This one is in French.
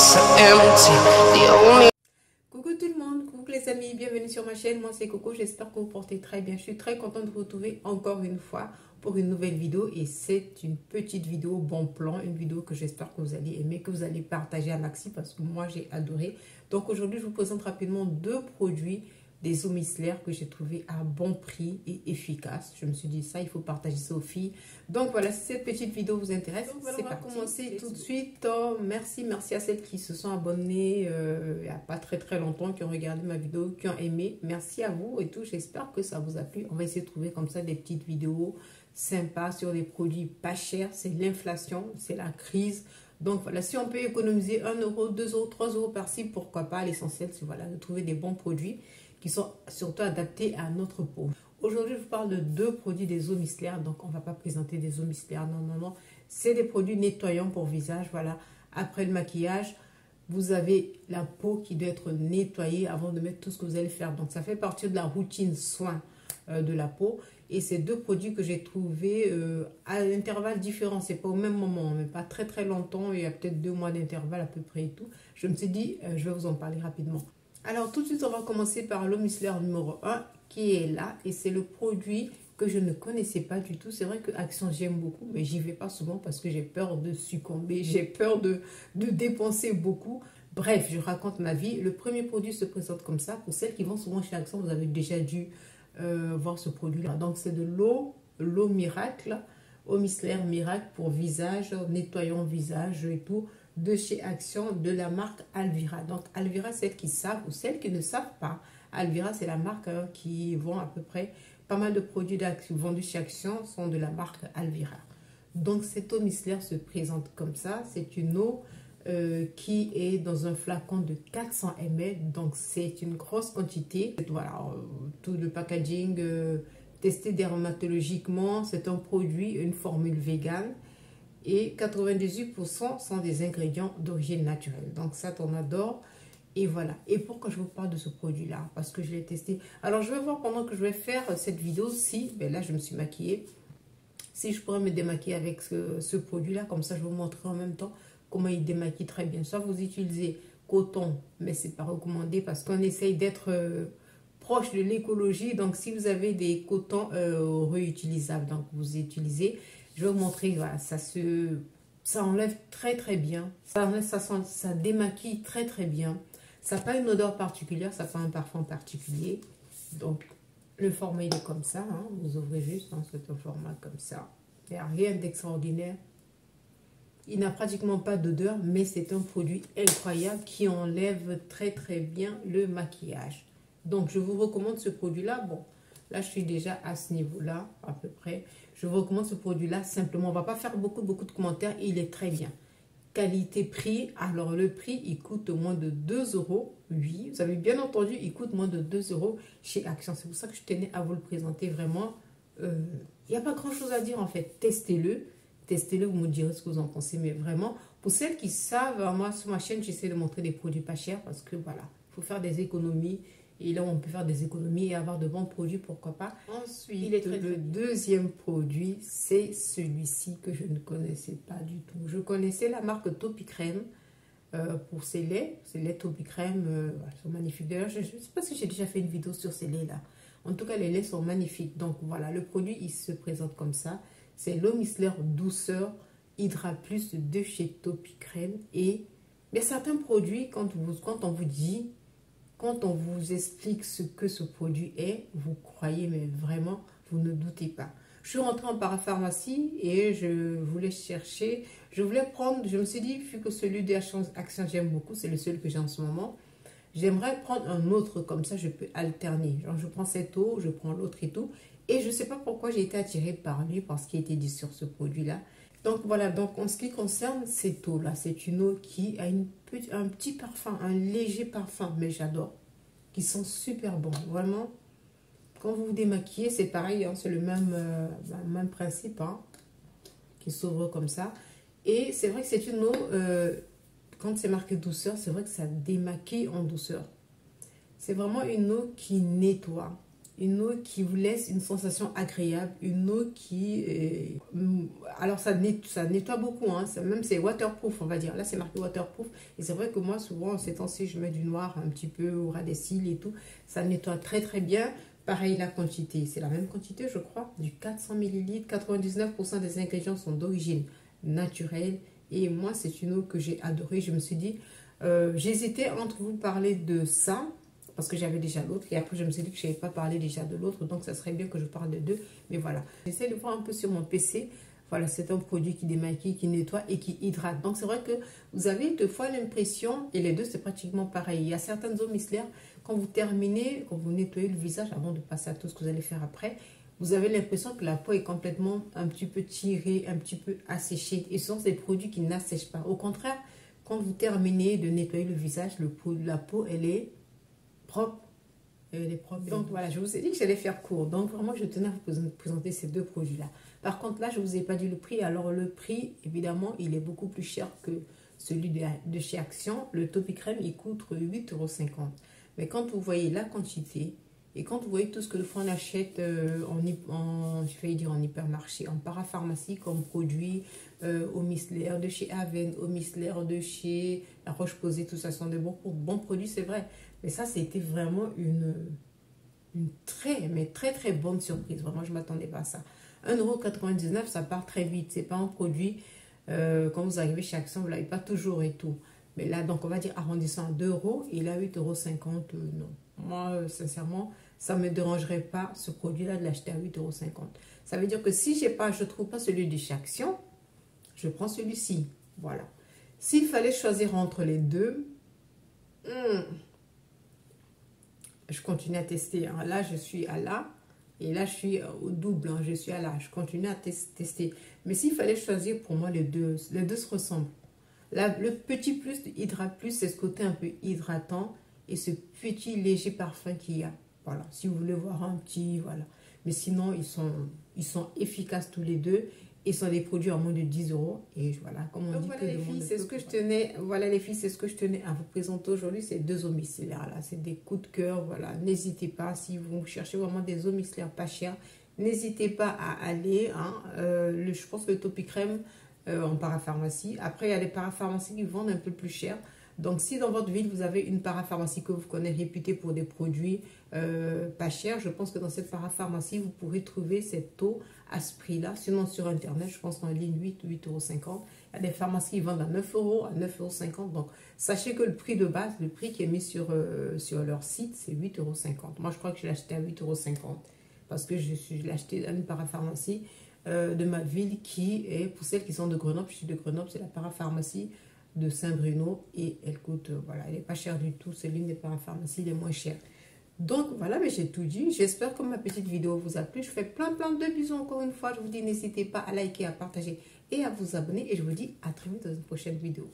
so empty. The only Coucou tout le monde, coucou les amis, bienvenue sur ma chaîne, moi c'est Coco, j'espère que vous portez très bien. Je suis très contente de vous retrouver encore une fois pour une nouvelle vidéo et c'est une petite vidéo bon plan, une vidéo que j'espère que vous allez aimer, que vous allez partager à maxi parce que moi j'ai adoré. Donc aujourd'hui je vous présente rapidement deux produits des eaux micellaires que j'ai trouvé à bon prix et efficace. Je me suis dit ça, il faut partager ça aux filles. Donc voilà, si cette petite vidéo vous intéresse, c'est parti. On va commencer tout de suite. Merci à celles qui se sont abonnées il n'y a pas très longtemps, qui ont regardé ma vidéo, qui ont aimé. Merci à vous et tout. J'espère que ça vous a plu. On va essayer de trouver comme ça des petites vidéos sympas sur des produits pas chers. C'est l'inflation, c'est la crise. Donc voilà, si on peut économiser 1 euro, 2 euros, 3 euros par-ci, pourquoi pas. L'essentiel, c'est voilà, de trouver des bons produits qui sont surtout adaptés à notre peau. Aujourd'hui, je vous parle de deux produits des eaux micellaires. Donc, on ne va pas présenter des eaux micellaires. Non. C'est des produits nettoyants pour visage. Voilà, après le maquillage, vous avez la peau qui doit être nettoyée avant de mettre tout ce que vous allez faire. Donc, ça fait partie de la routine soin de la peau. Et c'est deux produits que j'ai trouvés à intervalles différents. C'est pas au même moment, mais pas très longtemps. Il y a peut-être 2 mois d'intervalle à peu près et tout. Je me suis dit, je vais vous en parler rapidement. Alors tout de suite, on va commencer par l'eau micellaire numéro 1 qui est là. Et c'est le produit que je ne connaissais pas du tout. C'est vrai que Action, j'aime beaucoup, mais j'y vais pas souvent parce que j'ai peur de succomber. J'ai peur de dépenser beaucoup. Bref, je raconte ma vie. Le premier produit se présente comme ça. Pour celles qui vont souvent chez Action, vous avez déjà dû voir ce produit-là. Donc c'est de l'eau miracle, eau micellaire miracle pour visage, nettoyant visage et tout, de chez Action, de la marque Alvira. Donc Alvira, celles qui savent ou celles qui ne savent pas, Alvira c'est la marque qui vend à peu près pas mal de produits vendus chez Action sont de la marque Alvira. Donc cette eau micellaire se présente comme ça. C'est une eau qui est dans un flacon de 400 ml. Donc c'est une grosse quantité. Voilà, tout le packaging testé dermatologiquement. C'est un produit, une formule végane. Et 98% sont des ingrédients d'origine naturelle. Donc ça, on adore. Et voilà. Et pourquoi je vous parle de ce produit-là? Parce que je l'ai testé. Alors, je vais voir pendant que je vais faire cette vidéo si, ben là, je me suis maquillée. Si je pourrais me démaquiller avec ce produit-là. Comme ça, je vais vous montrer en même temps comment il démaquille très bien. Soit vous utilisez coton, mais c'est pas recommandé parce qu'on essaye d'être proche de l'écologie. Donc, si vous avez des cotons réutilisables, donc vous utilisez... Je vais vous montrer, voilà, ça enlève très bien. Ça démaquille très bien. Ça n'a pas une odeur particulière, ça fait un parfum particulier. Donc, le format, il est comme ça. Hein. Vous ouvrez juste, hein, c'est un format comme ça. Il n'y a rien d'extraordinaire. Il n'a pratiquement pas d'odeur, mais c'est un produit incroyable qui enlève très bien le maquillage. Donc, je vous recommande ce produit-là. Bon, là, je suis déjà à ce niveau-là, à peu près. Je vous recommande ce produit-là simplement. On ne va pas faire beaucoup de commentaires. Il est très bien. Qualité-prix. Alors, le prix, il coûte moins de 2 euros. Oui, vous avez bien entendu, il coûte moins de 2 euros chez Action. C'est pour ça que je tenais à vous le présenter vraiment. Il n'y a pas grand-chose à dire en fait. Testez-le. Testez-le, vous me direz ce que vous en pensez. Mais vraiment, pour celles qui savent, moi, sur ma chaîne, j'essaie de montrer des produits pas chers parce que voilà, il faut faire des économies. Et là, on peut faire des économies et avoir de bons produits, pourquoi pas. Ensuite, le deuxième produit, c'est celui-ci que je ne connaissais pas du tout. Je connaissais la marque Topicrème pour ces laits. Ces laits Topicrème sont magnifiques. D'ailleurs, je ne sais pas si j'ai déjà fait une vidéo sur ces laits-là. En tout cas, les laits sont magnifiques. Donc voilà, le produit, il se présente comme ça. C'est l'eau micellaire douceur Hydra Plus de chez Topicrème. Et il y a certains produits, quand on vous dit... Quand on vous explique ce que ce produit est, vous croyez, mais vraiment, vous ne doutez pas. Je suis rentrée en parapharmacie et je voulais chercher, je voulais prendre, je me suis dit, vu que celui d'Action j'aime beaucoup, c'est le seul que j'ai en ce moment, j'aimerais prendre un autre, comme ça je peux alterner. Genre je prends cette eau, je prends l'autre et tout. Et je ne sais pas pourquoi j'ai été attirée par lui, parce qu'il était dit sur ce produit-là. Donc voilà, donc en ce qui concerne cette eau-là, c'est une eau qui a un petit parfum, un léger parfum, mais j'adore, qui sent super bon. Vraiment, quand vous vous démaquillez, c'est pareil, hein, c'est le même principe, hein, qui s'ouvre comme ça. Et c'est vrai que c'est une eau, quand c'est marqué douceur, c'est vrai que ça démaquille en douceur. C'est vraiment une eau qui nettoie. Une eau qui vous laisse une sensation agréable, une eau qui... alors ça nettoie beaucoup, hein, même c'est waterproof, on va dire. Là c'est marqué waterproof. Et c'est vrai que moi souvent ces temps-ci je mets du noir un petit peu au ras des cils et tout. Ça nettoie très très bien. Pareil la quantité, c'est la même quantité je crois, du 400 ml. 99% des ingrédients sont d'origine naturelle. Et moi c'est une eau que j'ai adorée. Je me suis dit, j'hésitais entre vous parler de ça, parce que j'avais déjà l'autre, et après je me suis dit que je n'avais pas parlé déjà de l'autre, donc ça serait bien que je parle de deux, mais voilà. J'essaie de voir un peu sur mon PC, voilà, c'est un produit qui démaquille, qui nettoie et qui hydrate. Donc c'est vrai que vous avez deux fois l'impression, et les deux c'est pratiquement pareil. Il y a certaines eaux micellaires, quand vous terminez, quand vous nettoyez le visage, avant de passer à tout ce que vous allez faire après, vous avez l'impression que la peau est complètement un petit peu tirée, un petit peu asséchée. Et ce sont ces produits qui n'assèchent pas. Au contraire, quand vous terminez de nettoyer le visage, la peau, elle est propre. Elle est propre. Donc voilà, je vous ai dit que j'allais faire court. Donc vraiment, je tenais à vous présenter ces deux produits-là. Par contre, là, je ne vous ai pas dit le prix. Alors le prix, évidemment, il est beaucoup plus cher que celui de chez Action. Le Topicrème, il coûte 8,50 €. Mais quand vous voyez la quantité, et quand vous voyez tout ce que on achète en hypermarché, en parapharmacie comme produit, au micellaire de chez Aven, au micellaire de chez La Roche-Posay, tout ça sont des bons produits, c'est vrai. Mais ça, c'était vraiment une très bonne surprise. Vraiment, je ne m'attendais pas à ça. 1,99 €, ça part très vite. Ce n'est pas un produit, quand vous arrivez chez Action, vous ne l'avez pas toujours et tout. Mais là, donc on va dire arrondissant à 2 € et là 8,50 €, non. Moi, sincèrement, ça ne me dérangerait pas ce produit-là de l'acheter à 8,50 €. Ça veut dire que si je ne trouve pas celui de chez Action, je prends celui-ci. Voilà. S'il fallait choisir entre les deux, je continue à tester. Hein. Là, je suis à là. Et là, je suis au double. Hein. Je suis à là. Je continue à tester. Mais s'il fallait choisir pour moi les deux se ressemblent. Là, le petit plus de Hydrate Plus, c'est ce côté un peu hydratant et ce petit léger parfum qu'il y a. Voilà. Si vous voulez voir un petit, voilà. Mais sinon, ils sont efficaces tous les deux. Ils sont des produits à moins de 10 €. Et voilà, comme on dit voilà que les filles, c'est ce que je tenais. Voilà les filles, c'est ce que je tenais à vous présenter aujourd'hui. C'est deux eaux micellaires là. C'est des coups de cœur. Voilà, n'hésitez pas. Si vous cherchez vraiment des eaux micellaires pas chères, n'hésitez pas à aller. Hein. Je pense que le Topicrème en parapharmacie. Après, il y a des parapharmacies qui vendent un peu plus cher. Donc, si dans votre ville, vous avez une parapharmacie que vous connaissez réputée pour des produits pas chers, je pense que dans cette parapharmacie, vous pourrez trouver cette eau à ce prix-là. Sinon, sur Internet, je pense qu'en ligne, 8,50 €. Il y a des pharmacies qui vendent à 9 €, à 9,50 €. Donc, sachez que le prix de base, le prix qui est mis sur leur site, c'est 8,50 €. Moi, je crois que je l'ai acheté à 8,50 € parce que je l'ai acheté dans une parapharmacie de ma ville qui est, pour celles qui sont de Grenoble, je suis de Grenoble, c'est la parapharmacie de Saint-Bruno et elle coûte, voilà, elle n'est pas chère du tout, c'est l'une des parapharmacies les moins chères. Donc voilà, mais j'ai tout dit. J'espère que ma petite vidéo vous a plu. Je fais plein de bisous encore une fois. Je vous dis, n'hésitez pas à liker, à partager et à vous abonner. Et je vous dis à très vite dans une prochaine vidéo.